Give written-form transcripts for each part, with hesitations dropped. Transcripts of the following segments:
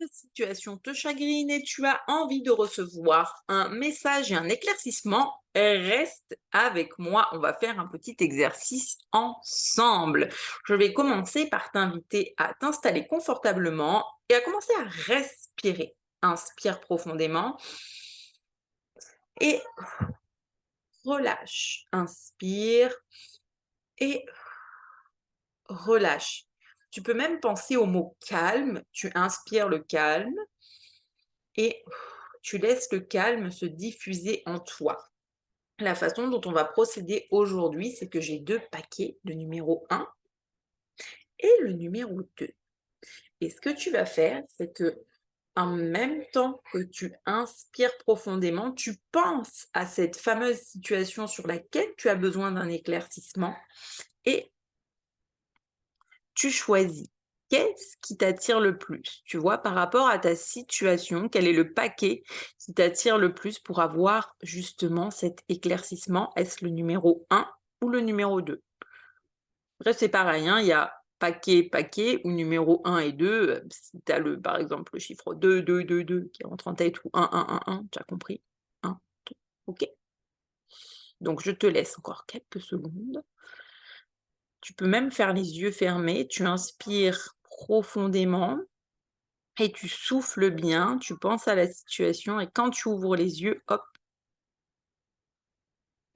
cette situation te chagrine et tu as envie de recevoir un message et un éclaircissement, reste avec moi. On va faire un petit exercice ensemble. Je vais commencer par t'inviter à t'installer confortablement et à commencer à respirer. Inspire profondément et relâche. Inspire et relâche. Tu peux même penser au mot calme. Tu inspires le calme et tu laisses le calme se diffuser en toi. La façon dont on va procéder aujourd'hui, c'est que j'ai 2 paquets, le numéro 1 et le numéro 2. Et ce que tu vas faire, c'est que en même temps que tu inspires profondément, tu penses à cette fameuse situation sur laquelle tu as besoin d'un éclaircissement et tu choisis. Qu'est-ce qui t'attire le plus? Tu vois, par rapport à ta situation, quel est le paquet qui t'attire le plus pour avoir justement cet éclaircissement? Est-ce le numéro 1 ou le numéro 2? Après, c'est pareil, hein, il y a paquet, paquet ou numéro 1 et 2. Si tu as par exemple, le chiffre 2, 2, 2, 2 qui rentre en tête ou 1, 1, 1, 1, tu as compris? 1, 2, OK? Donc je te laisse encore quelques secondes. Tu peux même faire les yeux fermés, tu inspires profondément et tu souffles bien, tu penses à la situation et quand tu ouvres les yeux, hop,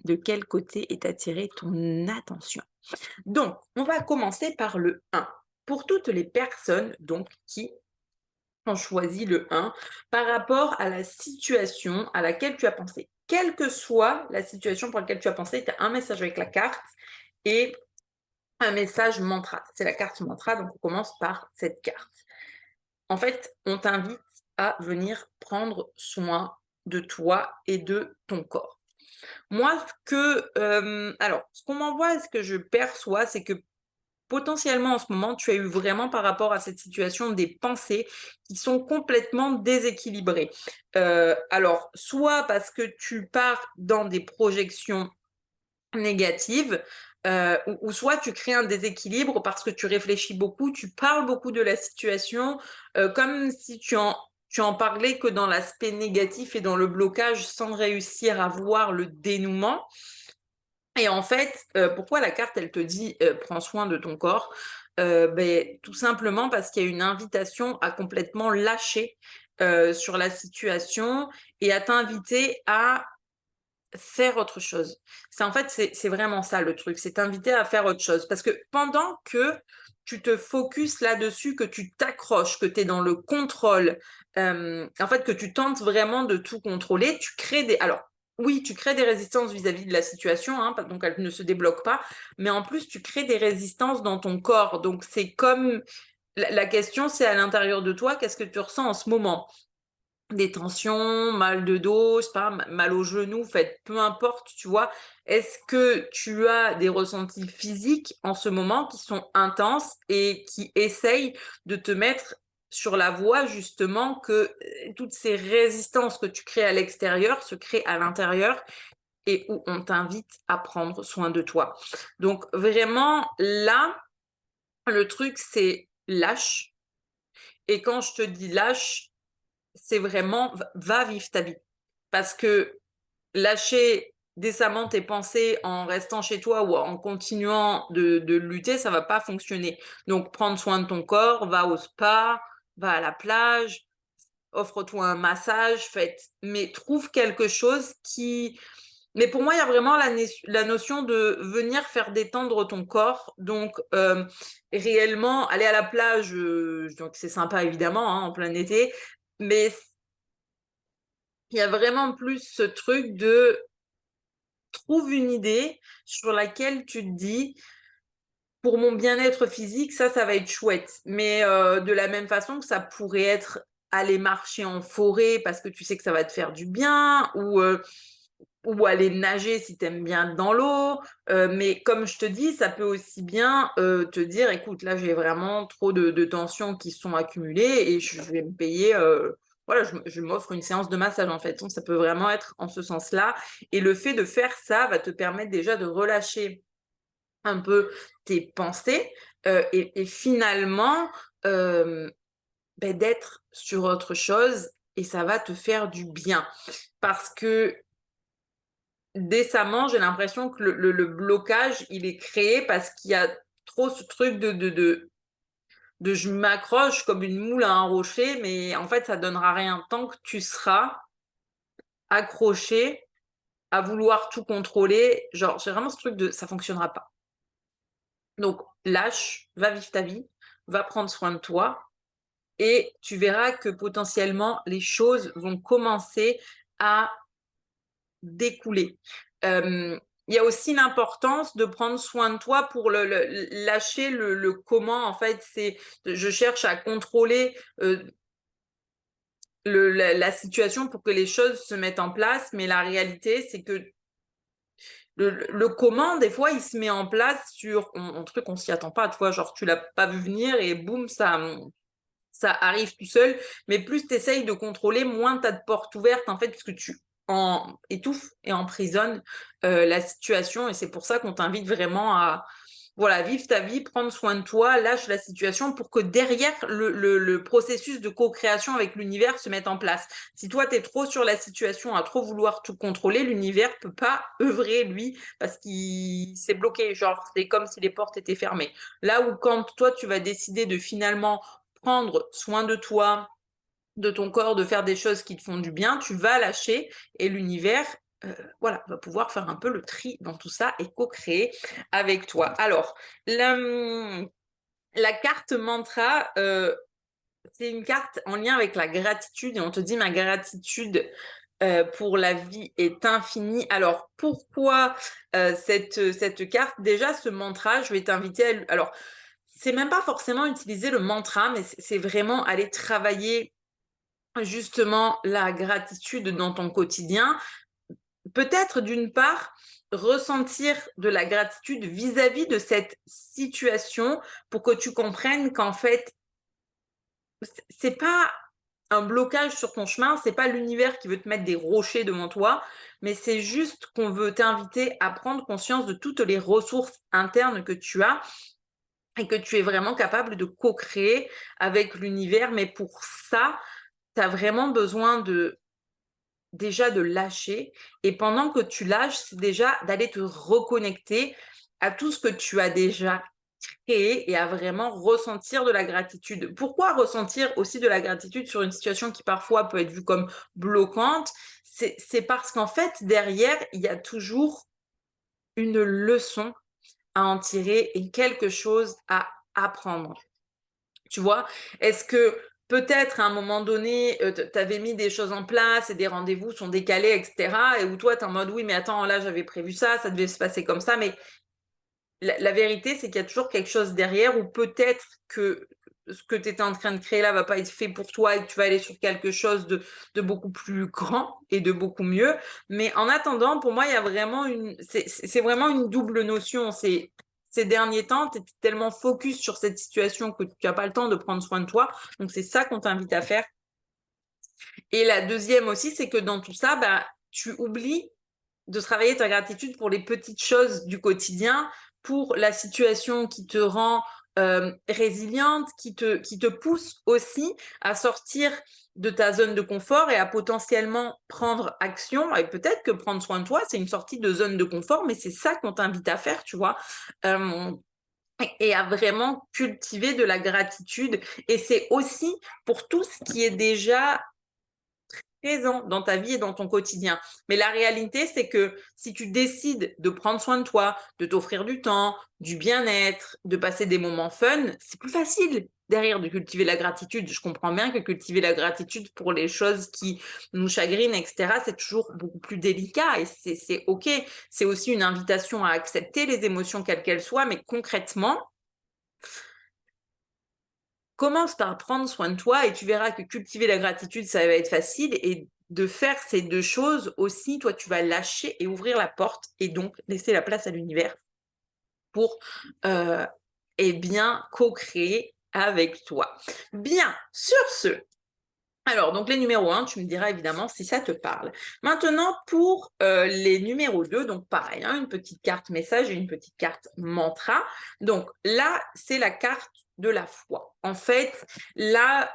de quel côté est attirée ton attention? Donc, on va commencer par le 1. Pour toutes les personnes donc qui ont choisi le 1 par rapport à la situation à laquelle tu as pensé. Quelle que soit la situation pour laquelle tu as pensé, tu as un message avec la carte et un message mantra. C'est la carte mantra, donc on commence par cette carte. En fait, on t'invite à venir prendre soin de toi et de ton corps. Moi, ce qu'on m'envoie, ce que je perçois, c'est que potentiellement en ce moment, tu as eu vraiment par rapport à cette situation des pensées qui sont complètement déséquilibrées. Alors, soit parce que tu pars dans des projections négatives, ou soit tu crées un déséquilibre parce que tu réfléchis beaucoup, tu parles beaucoup de la situation, comme si tu en parlais que dans l'aspect négatif et dans le blocage sans réussir à voir le dénouement. Et en fait, pourquoi la carte elle te dit, «Prends soin de ton corps», tout simplement parce qu'il y a une invitation à complètement lâcher, sur la situation et à t'inviter à faire autre chose. C'est vraiment ça le truc, c'est t'inviter à faire autre chose. Parce que pendant que tu te focuses là-dessus, que tu t'accroches, que tu es dans le contrôle, en fait, que tu tentes vraiment de tout contrôler, tu crées des alors oui, tu crées des résistances vis-à-vis de la situation, hein, donc elle ne se débloque pas, mais en plus tu crées des résistances dans ton corps. Donc c'est comme la question, c'est à l'intérieur de toi, qu'est-ce que tu ressens en ce moment? Des tensions, mal de dos, je sais pas, mal au genou, en fait, peu importe, tu vois? Est-ce que tu as des ressentis physiques en ce moment qui sont intenses et qui essayent de te mettre sur la voie justement que, toutes ces résistances que tu crées à l'extérieur se créent à l'intérieur et où on t'invite à prendre soin de toi? Donc vraiment là, le truc c'est lâche et quand je te dis lâche, c'est vraiment va vivre ta vie. Parce que lâcher décemment tes pensées en restant chez toi ou en continuant de lutter, ça va pas fonctionner. Donc prendre soin de ton corps, va au spa, va à la plage, offre-toi un massage, mais trouve quelque chose qui mais pour moi, il y a vraiment la notion de venir faire détendre ton corps. Donc, réellement, aller à la plage, donc c'est sympa évidemment, hein, en plein été, mais il y a vraiment plus ce truc de trouve une idée sur laquelle tu te dis: «Pour mon bien-être physique, ça va être chouette». Mais, de la même façon que ça pourrait être aller marcher en forêt parce que tu sais que ça va te faire du bien ou aller nager si tu aimes bien être dans l'eau. Mais comme je te dis, ça peut aussi bien, te dire: «Écoute, là, j'ai vraiment trop de tensions qui sont accumulées et je vais me payer, voilà, je m'offre une séance de massage», en fait. Donc ça peut vraiment être en ce sens-là et le fait de faire ça va te permettre déjà de relâcher un peu tes pensées, et finalement, hem d'être sur autre chose et ça va te faire du bien. Parce que décemment, j'ai l'impression que le blocage, il est créé parce qu'il y a trop ce truc de je m'accroche comme une moule à un rocher, mais en fait, ça donnera rien tant que tu seras accroché à vouloir tout contrôler. Genre, j'ai vraiment ce truc de ça fonctionnera pas. Donc, lâche, va vivre ta vie, va prendre soin de toi et tu verras que potentiellement les choses vont commencer à découler. Il y a aussi l'importance de prendre soin de toi pour lâcher le comment en fait, c'est je cherche à contrôler, la situation pour que les choses se mettent en place, mais la réalité, c'est que le comment, des fois, il se met en place sur un truc, on s'y attend pas, tu vois, genre tu l'as pas vu venir et boum, ça arrive tout seul. Mais plus tu essayes de contrôler, moins tu as de portes ouvertes, en fait, parce que tu étouffes et emprisonnes la situation. Et c'est pour ça qu'on t'invite vraiment à voilà, vivre ta vie, prendre soin de toi, lâche la situation pour que derrière le processus de co-création avec l'univers se mette en place. Si toi, tu es trop sur la situation, à trop vouloir tout contrôler, l'univers peut pas œuvrer, lui, parce qu'il s'est bloqué. Genre, c'est comme si les portes étaient fermées. Là où quand toi, tu vas décider de finalement prendre soin de toi, de ton corps, de faire des choses qui te font du bien, tu vas lâcher et l'univers voilà, va pouvoir faire un peu le tri dans tout ça et co-créer avec toi. Alors, la carte mantra, c'est une carte en lien avec la gratitude et on te dit ma gratitude pour la vie est infinie. Alors, pourquoi cette carte? Déjà, ce mantra, je vais t'inviter à... Alors, c'est même pas forcément utiliser le mantra, mais c'est vraiment aller travailler justement la gratitude dans ton quotidien. Peut-être d'une part, ressentir de la gratitude vis-à-vis de cette situation pour que tu comprennes qu'en fait, c'est pas un blocage sur ton chemin, c'est pas l'univers qui veut te mettre des rochers devant toi, mais c'est juste qu'on veut t'inviter à prendre conscience de toutes les ressources internes que tu as et que tu es vraiment capable de co-créer avec l'univers. Mais pour ça, tu as vraiment besoin déjà de lâcher. Et pendant que tu lâches, c'est déjà d'aller te reconnecter à tout ce que tu as déjà créé et à vraiment ressentir de la gratitude. Pourquoi ressentir aussi de la gratitude sur une situation qui parfois peut être vue comme bloquante? C'est parce qu'en fait, derrière, il y a toujours une leçon à en tirer et quelque chose à apprendre. Tu vois? Est-ce que peut-être à un moment donné, tu avais mis des choses en place et des rendez-vous sont décalés et cetera et où toi tu es en mode: «Oui, mais attends, là j'avais prévu ça devait se passer comme ça», mais la vérité, c'est qu'il y a toujours quelque chose derrière ou peut-être que ce que tu étais en train de créer là va pas être fait pour toi et que tu vas aller sur quelque chose de beaucoup plus grand et de beaucoup mieux. Mais en attendant, pour moi, il y a vraiment c'est vraiment une double notion. C'est ces derniers temps, tu es tellement focus sur cette situation que tu as pas le temps de prendre soin de toi. Donc c'est ça qu'on t'invite à faire. Et la deuxième aussi, c'est que dans tout ça, bah, tu oublies de travailler ta gratitude pour les petites choses du quotidien, pour la situation qui te rend résiliente, qui te pousse aussi à sortir de ta zone de confort et à potentiellement prendre action. Et peut-être que prendre soin de toi, c'est une sortie de zone de confort, mais c'est ça qu'on t'invite à faire, tu vois. Euh, et à vraiment cultiver de la gratitude. Et c'est aussi pour tout ce qui est déjà présent dans ta vie et dans ton quotidien. Mais la réalité, c'est que si tu décides de prendre soin de toi, de t'offrir du temps, du bien-être, de passer des moments fun, c'est plus facile derrière de cultiver la gratitude. Je comprends bien que cultiver la gratitude pour les choses qui nous chagrinent, etc., c'est toujours beaucoup plus délicat et c'est OK. C'est aussi une invitation à accepter les émotions quelles qu'elles soient, mais concrètement, commence par prendre soin de toi et tu verras que cultiver la gratitude, ça va être facile et de faire ces 2 choses aussi, toi, tu vas lâcher et ouvrir la porte et donc laisser la place à l'univers pour, heu et bien, co-créer avec toi. Bien, sur ce, alors donc les numéros 1, tu me diras évidemment si ça te parle. Maintenant pour, les numéros 2, donc pareil, hein, une petite carte message et une petite carte mantra. Donc là, c'est la carte de la foi. En fait, là,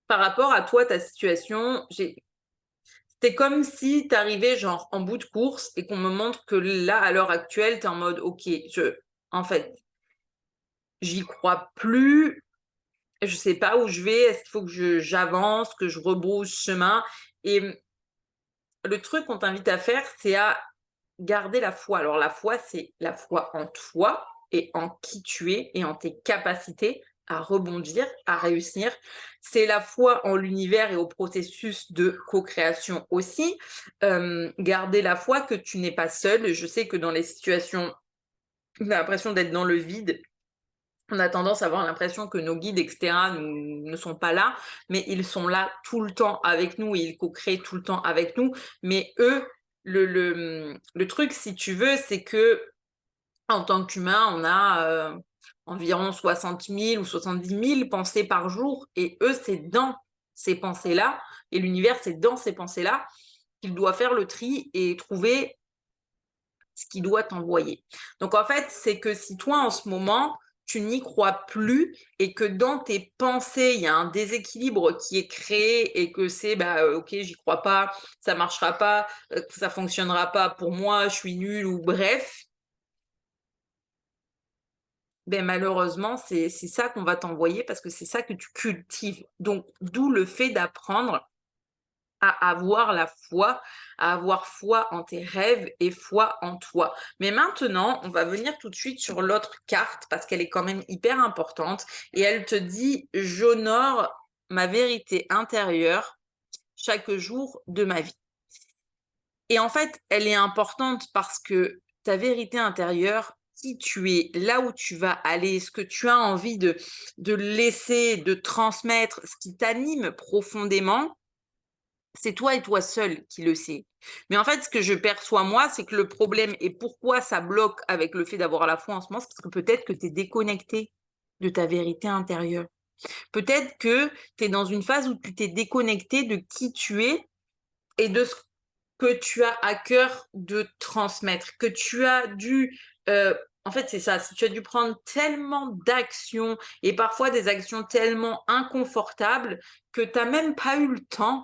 par rapport à toi, ta situation, c'était comme si tu arrivais genre en bout de course et qu'on me montre que là, à l'heure actuelle, tu es en mode: «OK, en fait, j'y crois plus, je sais pas où je vais, est-ce qu'il faut que j'avance, que je rebrousse chemin?» et le truc qu'on t'invite à faire, c'est à garder la foi. Alors la foi, c'est la foi en toi et en qui tu es et en tes capacités à rebondir, à réussir. C'est la foi en l'univers et au processus de co-création aussi. Garder la foi que tu n'es pas seul. Je sais que dans les situations, on a l'impression d'être dans le vide. On a tendance à avoir l'impression que nos guides, et cetera, ne sont pas là, mais ils sont là tout le temps avec nous et ils co-créent tout le temps avec nous. Mais eux, le truc, si tu veux, c'est que en tant qu'humain, on a environ 60 000 ou 70 000 pensées par jour, et eux, c'est dans ces pensées-là, et l'univers, c'est dans ces pensées-là qu'il doit faire le tri et trouver ce qu'il doit t'envoyer. Donc en fait, c'est que si toi en ce moment, tu n'y crois plus et que dans tes pensées, il y a un déséquilibre qui est créé et que c'est bah OK, j'y crois pas, ça marchera pas, ça fonctionnera pas pour moi, je suis nulle ou bref, ben malheureusement, c'est ça qu'on va t'envoyer parce que c'est ça que tu cultives. Donc d'où le fait d'apprendre à avoir la foi, à avoir foi en tes rêves et foi en toi. Mais maintenant, on va venir tout de suite sur l'autre carte parce qu'elle est quand même hyper importante et elle te dit: «J'honore ma vérité intérieure chaque jour de ma vie». Et en fait, elle est importante parce que ta vérité intérieure, qui tu es, là où tu vas aller, ce que tu as envie de laisser, de transmettre, ce qui t'anime profondément, c'est toi et toi seul qui le sais. Mais en fait, ce que je perçois moi, c'est que le problème et pourquoi ça bloque avec le fait d'avoir la foi en ce moment, c'est parce que peut-être que tu es déconnecté de ta vérité intérieure. Peut-être que tu es dans une phase où tu t'es déconnecté de qui tu es et de ce que tu as à cœur de transmettre, que tu as dû, en fait, c'est ça, si tu as dû prendre tellement d'actions et parfois des actions tellement inconfortables que tu as même pas eu le temps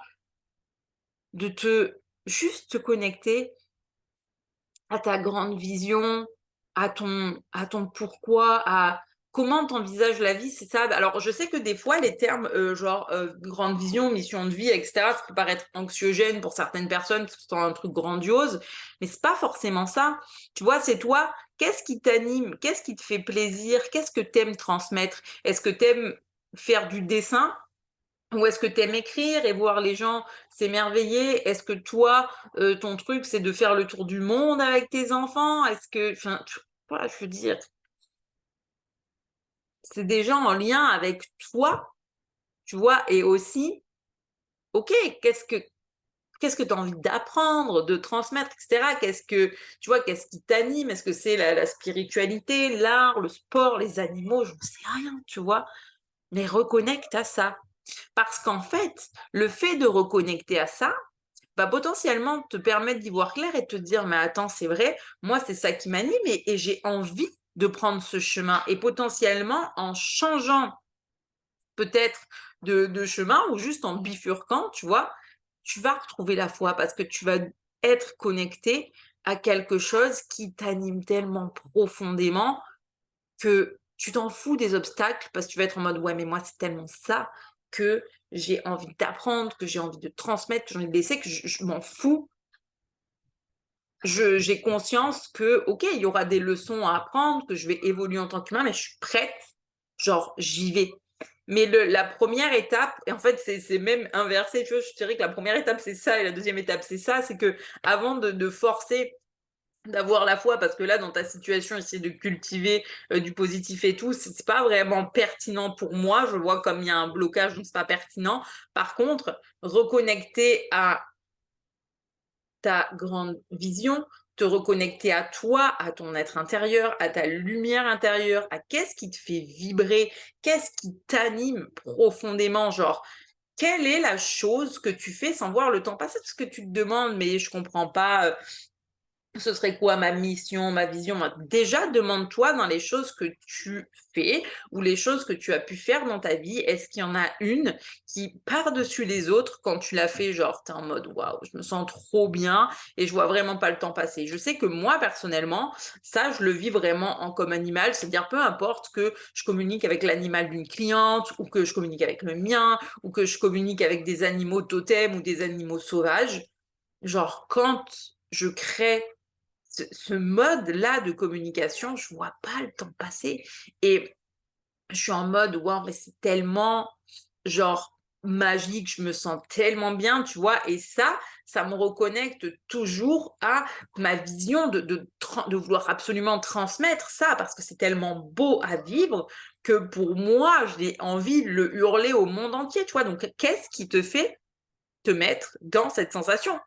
de juste te connecter à ta grande vision, à ton pourquoi, à comment tu envisages la vie, c'est ça. Alors je sais que des fois les termes, genre, grande vision, mission de vie et cetera, ça peut paraître anxiogène pour certaines personnes parce que c'est un truc grandiose, mais c'est pas forcément ça. Tu vois, c'est toi, qu'est-ce qui t'anime? Qu'est-ce qui te fait plaisir? Qu'est-ce que tu aimes transmettre? Est-ce que tu aimes faire du dessin? Ou est-ce que tu aimes écrire et voir les gens s'émerveiller? Est-ce que toi, ton truc, c'est de faire le tour du monde avec tes enfants? Est-ce que enfin, tu voilà, je veux dire, c'est déjà en lien avec toi, tu vois? Et aussi, OK, qu'est-ce que tu as envie d'apprendre, de transmettre et cetera? Tu vois, qu'est-ce qui t'anime? Est-ce que c'est la spiritualité, l'art, le sport, les animaux? J'en sais rien, tu vois? Mais reconnecte à ça. Parce qu'en fait, le fait de reconnecter à ça, va potentiellement te permettre d'y voir clair et te dire: «Mais attends, c'est vrai, moi, c'est ça qui m'anime et j'ai envie de prendre ce chemin» et potentiellement en changeant peut-être de chemin ou juste en bifurquant, tu vois? Tu vas retrouver la foi parce que tu vas être connecté à quelque chose qui t'anime tellement profondément que tu t'en fous des obstacles parce que tu vas être en mode: «Ouais, mais moi, c'est tellement ça que j'ai envie d'apprendre, que j'ai envie de transmettre, que j'ai envie de laisser, que je m'en fous». J'ai conscience que, OK, il y aura des leçons à apprendre, que je vais évoluer en tant qu'humain, mais je suis prête, genre j'y vais. Mais la première étape et en fait, c'est même inversé, tu vois? Je dirais que la première étape, c'est ça et la deuxième étape, c'est ça. C'est qu'avant de forcer, d'avoir la foi parce que là, dans ta situation, essayer de cultiver, du positif et tout, c'est pas vraiment pertinent pour moi. Je vois comme il y a un blocage, donc c'est pas pertinent. Par contre, reconnecter à ta grande vision, te reconnecter à toi, à ton être intérieur, à ta lumière intérieure, à qu'est-ce qui te fait vibrer, qu'est-ce qui t'anime profondément, genre, quelle est la chose que tu fais sans voir le temps passer? Parce que tu te demandes: «Mais je comprends pas, Ce serait quoi ma mission, ma vision? Déjà, demande-toi dans les choses que tu fais ou les choses que tu as pu faire dans ta vie, est-ce qu'il y en a une qui par-dessus les autres quand tu l'as fait, genre, tu es en mode: «Waouh, je me sens trop bien et je vois vraiment pas le temps passer». Je sais que moi, personnellement, ça, je le vis vraiment en comme animal, c'est-à-dire peu importe que je communique avec l'animal d'une cliente ou que je communique avec le mien ou que je communique avec des animaux totems ou des animaux sauvages, genre quand je crée ce mode-là de communication, je vois pas le temps passer et je suis en mode: «Waouh, mais c'est tellement, genre, magique, je me sens tellement bien», tu vois? Et ça me reconnecte toujours à ma vision de vouloir absolument transmettre ça, parce que c'est tellement beau à vivre que pour moi, j'ai envie de le hurler au monde entier, tu vois? Donc qu'est-ce qui te fait te mettre dans cette sensation?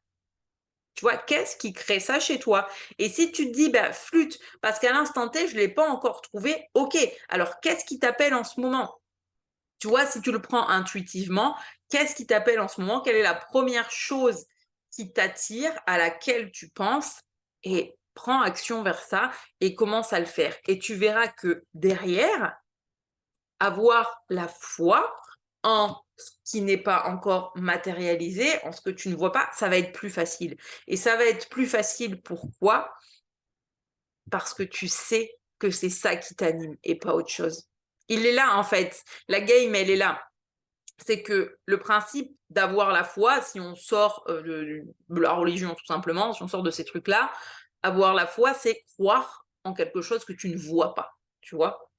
Tu vois? Qu'est-ce qui crée ça chez toi? Et si tu te dis: «Bah, flûte, parce qu'à l'instant T, je ne l'ai pas encore trouvé», OK. Alors qu'est-ce qui t'appelle en ce moment? Tu vois? Si tu le prends intuitivement, qu'est-ce qui t'appelle en ce moment? Quelle est la première chose qui t'attire, à laquelle tu penses? Et prends action vers ça et commence à le faire. Et tu verras que derrière, avoir la foi en ce qui n'est pas encore matérialisé, en ce que tu ne vois pas, ça va être plus facile. Et ça va être plus facile, pourquoi? Parce que tu sais que c'est ça qui t'anime et pas autre chose. Il est là en fait, la game elle est là. C'est que le principe d'avoir la foi, si on sort de la religion tout simplement, si on sort de ces trucs-là, avoir la foi, c'est croire en quelque chose que tu ne vois pas, tu vois?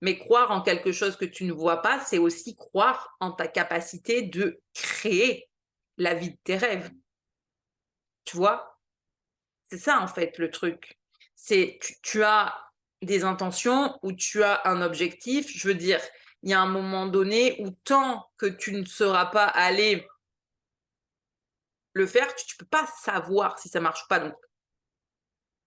Mais croire en quelque chose que tu ne vois pas, c'est aussi croire en ta capacité de créer la vie de tes rêves, tu vois? C'est ça en fait le truc. C'est tu as des intentions ou tu as un objectif. Je veux dire, il y a un moment donné où tant que tu ne seras pas allé le faire, tu peux pas savoir si ça marche ou pas. Donc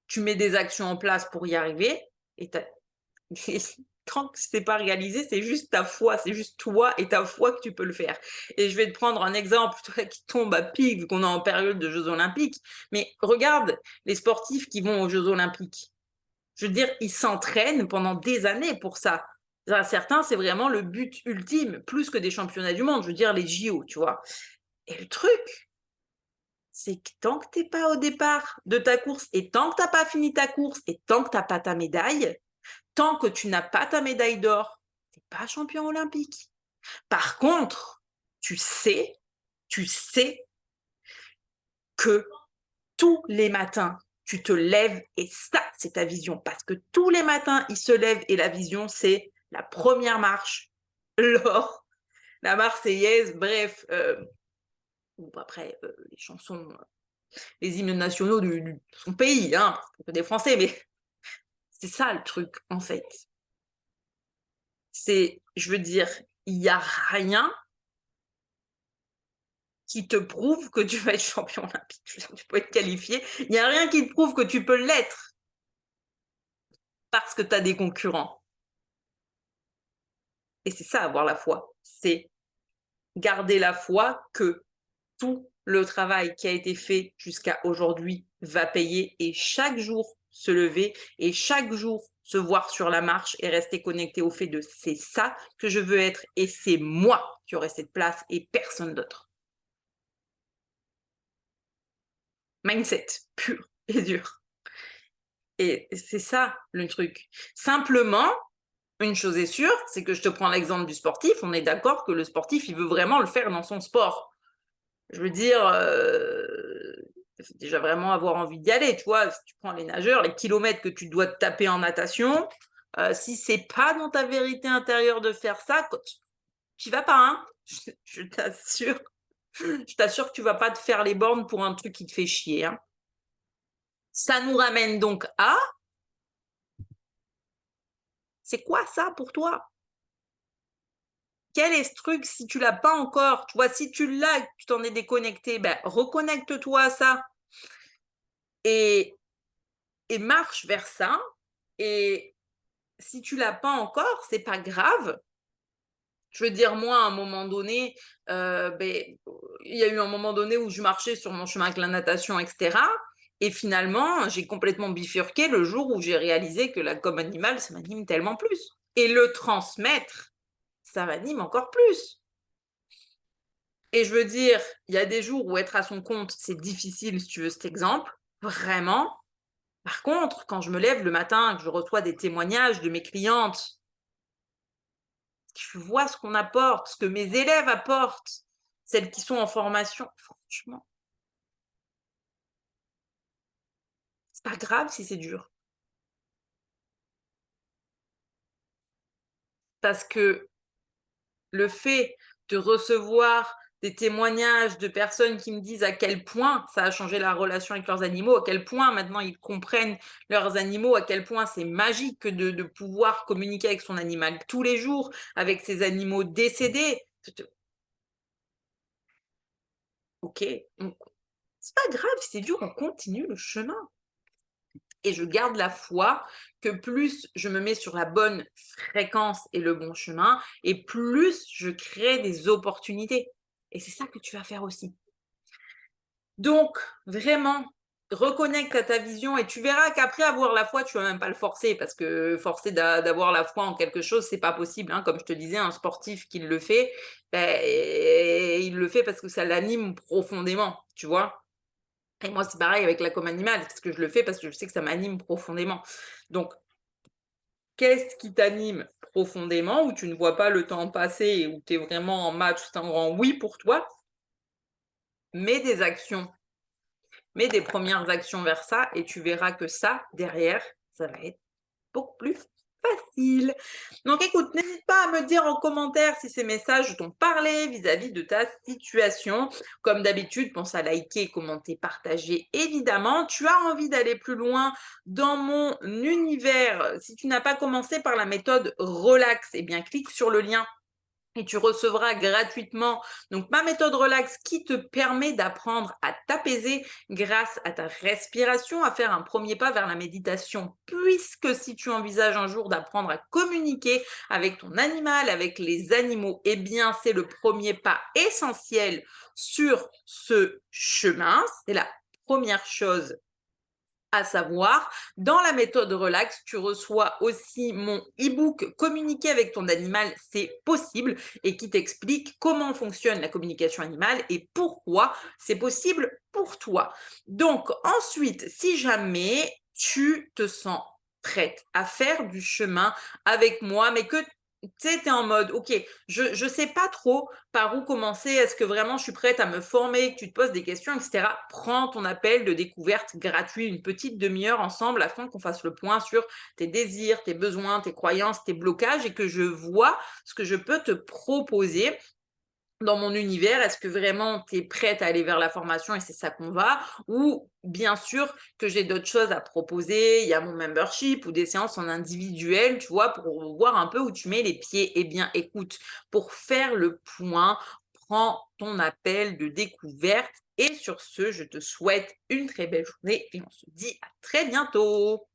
tu mets des actions en place pour y arriver et tant que c'est pas réalisé, c'est juste ta foi, c'est juste toi et ta foi que tu peux le faire. Et je vais te prendre un exemple, toi qui tombe à pic, vu qu'on est en période de Jeux olympiques, mais regarde les sportifs qui vont aux Jeux olympiques. Je veux dire, ils s'entraînent pendant des années pour ça. Certains, c'est vraiment le but ultime, plus que des championnats du monde, je veux dire les JO, tu vois? Et le truc, c'est que tant que tu es pas au départ de ta course et tant que tu as pas fini ta course et tant que tu as pas ta médaille, tant que tu n'as pas ta médaille d'or, tu es pas champion olympique. Par contre, tu sais que tous les matins, tu te lèves et ça, c'est ta vision. Parce que tous les matins, ils se lèvent et la vision, c'est la première marche, l'or, la Marseillaise, bref, ou après, les chansons, les hymnes nationaux de son pays, hein, des Français, mais c'est ça le truc, en fait. C'est, je veux dire, il n'y a rien qui te prouve que tu vas être champion olympique. Je veux dire, tu peux être qualifié. Il n'y a rien qui te prouve que tu peux l'être parce que tu as des concurrents. Et c'est ça, avoir la foi. C'est garder la foi que tout le travail qui a été fait jusqu'à aujourd'hui va payer et chaque jour se lever et chaque jour se voir sur la marche et rester connecté au fait de c'est ça que je veux être et c'est moi qui aurai cette place et personne d'autre. Mindset pur et dur. Et c'est ça le truc. Simplement, une chose est sûre, c'est que je te prends l'exemple du sportif, on est d'accord que le sportif, il veut vraiment le faire dans son sport. Je veux dire, il faut déjà vraiment avoir envie d'y aller, tu vois? Si tu prends les nageurs, les kilomètres que tu dois te taper en natation, si c'est pas dans ta vérité intérieure de faire ça, tu y vas pas, hein? Je t'assure, je t'assure que tu vas pas te faire les bornes pour un truc qui te fait chier, hein. Ça nous ramène donc à, c'est quoi ça pour toi? Quel est ce truc si tu l'as pas encore? Tu vois, si tu l'as et que tu t'en es déconnecté, ben, reconnecte-toi à ça et marche vers ça et si tu l'as pas encore, c'est pas grave. Je veux dire, moi, à un moment donné, beh, il y a eu un moment donné où je marchais sur mon chemin avec la natation et cetera Et finalement, j'ai complètement bifurqué le jour où j'ai réalisé que la com animale, ça m'anime tellement plus. Et le transmettre, ça m'anime encore plus. Et je veux dire, il y a des jours où être à son compte, c'est difficile, si tu veux cet exemple, vraiment. Par contre, quand je me lève le matin, que je reçois des témoignages de mes clientes, je vois ce qu'on apporte, ce que mes élèves apportent, celles qui sont en formation, franchement, c'est pas grave si c'est dur. Parce que le fait de recevoir des témoignages de personnes qui me disent à quel point ça a changé la relation avec leurs animaux, à quel point maintenant ils comprennent leurs animaux, à quel point c'est magique de pouvoir communiquer avec son animal tous les jours, avec ses animaux décédés. Ok, c'est pas grave, si c'est dur, on continue le chemin. Et je garde la foi que plus je me mets sur la bonne fréquence et le bon chemin, et plus je crée des opportunités. Et c'est ça que tu vas faire aussi. Donc, vraiment, reconnecte à ta vision et tu verras qu'après avoir la foi, tu vas même pas le forcer parce que forcer d'avoir la foi en quelque chose, c'est pas possible, hein. Comme je te disais, un sportif qui le fait, ben, il le fait parce que ça l'anime profondément, tu vois. Et moi, c'est pareil avec la com animale, parce que je le fais parce que je sais que ça m'anime profondément. Donc, qu'est-ce qui t'anime profondément, où tu ne vois pas le temps passer et où tu es vraiment en match, c'est un grand oui pour toi? Mets des actions, mets des premières actions vers ça et tu verras que ça, derrière, ça va être beaucoup plus facile. Donc écoute, n'hésite pas à me dire en commentaire si ces messages t'ont parlé vis-à-vis de ta situation. Comme d'habitude, pense à liker, commenter, partager, évidemment. Tu as envie d'aller plus loin dans mon univers. Si tu n'as pas commencé par la méthode relax, eh bien clique sur le lien et tu recevras gratuitement donc ma méthode relax qui te permet d'apprendre à t'apaiser grâce à ta respiration, à faire un premier pas vers la méditation, puisque si tu envisages un jour d'apprendre à communiquer avec ton animal, avec les animaux, eh bien c'est le premier pas essentiel sur ce chemin. C'est la première chose à savoir, dans la méthode relax, tu reçois aussi mon e-book Communiquer avec ton animal, c'est possible, et qui t'explique comment fonctionne la communication animale et pourquoi c'est possible pour toi. Donc ensuite, si jamais tu te sens prête à faire du chemin avec moi, mais que tu sais, tu es en mode, ok, je sais pas trop par où commencer, est-ce que vraiment je suis prête à me former, que tu te poses des questions, etc. Prends ton appel de découverte gratuit, une petite demi-heure ensemble afin qu'on fasse le point sur tes désirs, tes besoins, tes croyances, tes blocages et que je vois ce que je peux te proposer dans mon univers. Est-ce que vraiment tu es prête à aller vers la formation et c'est ça qu'on va? Ou bien sûr que j'ai d'autres choses à proposer, il y a mon membership ou des séances en individuel, tu vois, pour voir un peu où tu mets les pieds. Eh bien, écoute, pour faire le point, prends ton appel de découverte et sur ce, je te souhaite une très belle journée et on se dit à très bientôt.